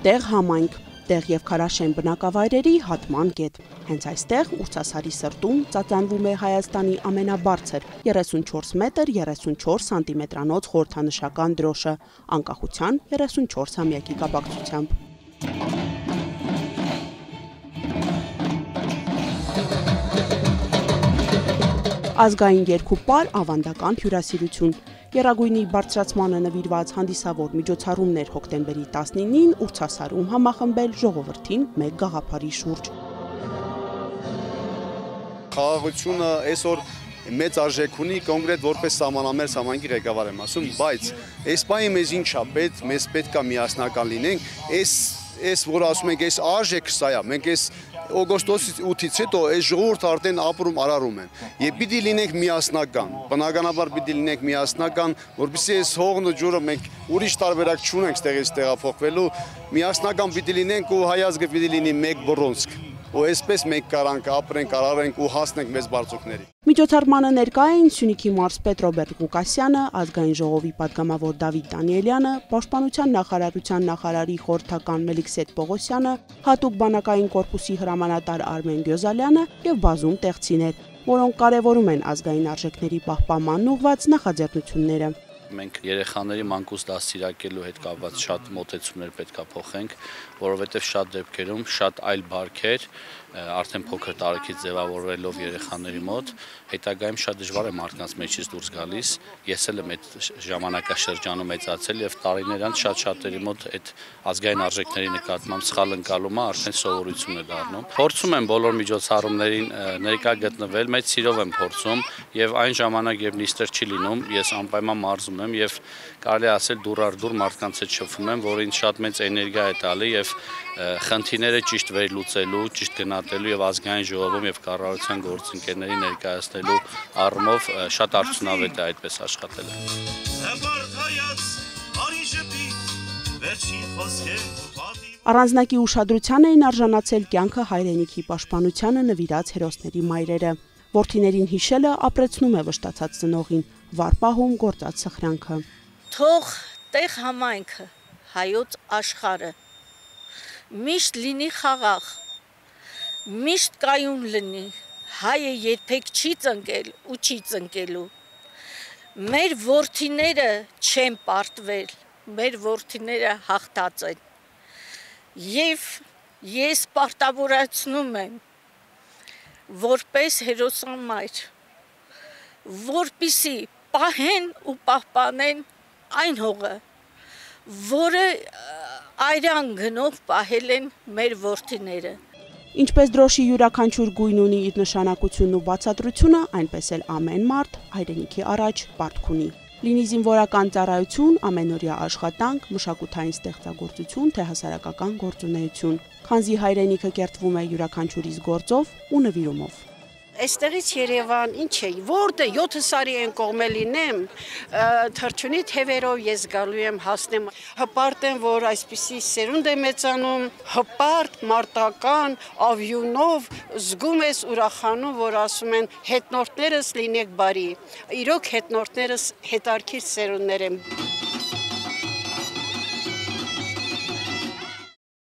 Տեղ համայնք, տեղ եւ Քարաշեն բնակավայրերի հատման կետ։ Հենց այստեղ Ուրցասարի սրտում ծածանվում է Հայաստանի ամենաբարձր 34 մետր 34 սանտիմետրանոց խորհրդանշական դրոշը, անկախության 34-ամյակի կապակցությամբ։ Ազգային երկուպար ավանդական հյուրասիրություն։ Եռագույնի բարձրացմանը նվիրված հանդիսավոր միջոցառումներ հոկտեմբերի 19-ին Ուրցասարում համախմբել ժողովրդին մեկ գաղափարի շուրջ։ Խաղաղությունը այսօր մեծ արժեք ունի, կոնկրետ որպես սահմանամերձ համայնքի ղեկավար եմ ասում, բայց այս բանը մեզ ինչ է պետք, մեզ պետք է միասնական լինենք, այս որ ասում ենք, այս արժեքը սա է, մենք այս օգոստոսի 8-ից հետո այս ժողովուրդը արդեն ապրում արարում են եւ պիտի լինենք միասնական, բնականաբար պիտի լինենք միասնական, որպեսզի այս հողն ու ջուրը մենք ուրիշ տարբերակ չունենք ստեղից տեղափոխվելու, միասնական պիտի լինենք ու հայ ազգը պիտի լինի մեկ բռոնցք։ Ու այսպես մենք կարանք ապրենք, արարենք ու հասնենք մեզ բարձունքների։ Միջոցառմանը ներկա էին Սյունիքի մարզպետ Ռոբերտ Ղուկասյանը, ազգային ժողովի պատգամավոր Դավիթ Դանիելյանը, Պաշտպանության նախարարության նախարարի խորհրդական Մելիքսեթ Պողոսյանը, հատուկ բանակային կորպուսի հրամանատար Արմեն Գյոզալյանը եւ բազում տեղցիներ, որոնք կարևորում են ազգային արժեքների պահպանմանն ուղղված նախաձեռնությունները։ Մենք երեխաների մանկուց դաստիարակելու հետ կապված շատ մոտեցումներ պետք է փոխենք, որովհետև շատ դեպքերում շատ այլ բարքեր արդեն փոքր տարիքից ձևավորվելով երեխաների մոտ, հետագայում շատ դժվար է մարդկանց մեջից դուրս գալիս։ Ես էլ եմ այդ ժամանակաշրջանում մեծացել եւ տարիներ անց շատ-շատերի մոտ այդ ազգային արժեքների նկատմամբ սխալ ընկալումը արդեն սովորություն է դառնում։ Փորձում եմ բոլոր միջոցառումներին ներկա գտնվել, մեծ սիրով եմ փորձում եւ այն ժամանակ, երբ նիստեր չի լինում, ես անպայման մարզում եմ եւ կարելի ասել դուր առ դուր մարդկանց հետ շփվում եմ, որը ինձ շատ մեծ էներգիա է տալի եւ խնդիրները ճիշտ վերլուծելու, ճիշտ գնահատելու եւ ազգային ժողովում եւ կառավարության գործընկերների ներկայացնելու առումով շատ արդյունավետ է այդպես աշխատելը։ Առանձնակի ուշադրության էին արժանացել կյանքը հայրենիքի պաշտպանությանը նվիրած հերոսների մայրերը։ Որդիներին հիշելը ապրեցնում է վշտացած ծնողին, վարպահում գործած սխրանքը։ Թող տեղ համայնքը, հայոց աշխարհը միշտ լինի խաղաղ, միշտ կայուն լինի, հայը երբեք չի ծնկել ու չի ծնկելու։ Մեր որդիները չեն պարտվել, մեր որդիները հաղթած են։ Եվ ես պարտավորացնում եմ որպես հերոսամայր, որպեսզի պահեն ու պահպանեն այն հողը, որը այրան գնով պահել են մեր որդիները։ Ինչպես դրոշի յուրաքանչյուր գույն ունի իր նշանակությունն ու բացատրությունը, այնպես էլ ամեն մարդ հայրենիքի առաջ պարտք ունի։ Լինի զինվորական ծառայություն, ամենօրյա աշխատանք, մշակութային ստեղծագործություն, թե հասարակական գործունեություն, քանզի հայրենիքը կերտվում է յուրաքանչյուրիս գործով ու նվիրումով։ Այստեղից Երևան ինչ է, որտե 7 սարի են կողմել լինեմ, թրջունի թևերով ես գալու եմ հասնեմ, հպարտ եմ, որ այսպիսի սերունդ է մեծանում, հպարտ, մարտական, ավյունով, զգում ես ուրախանում, որ ասում են հետնորդներս լինեք բարի, իրոք հետնորդներս հետարքիր սերունդներ են։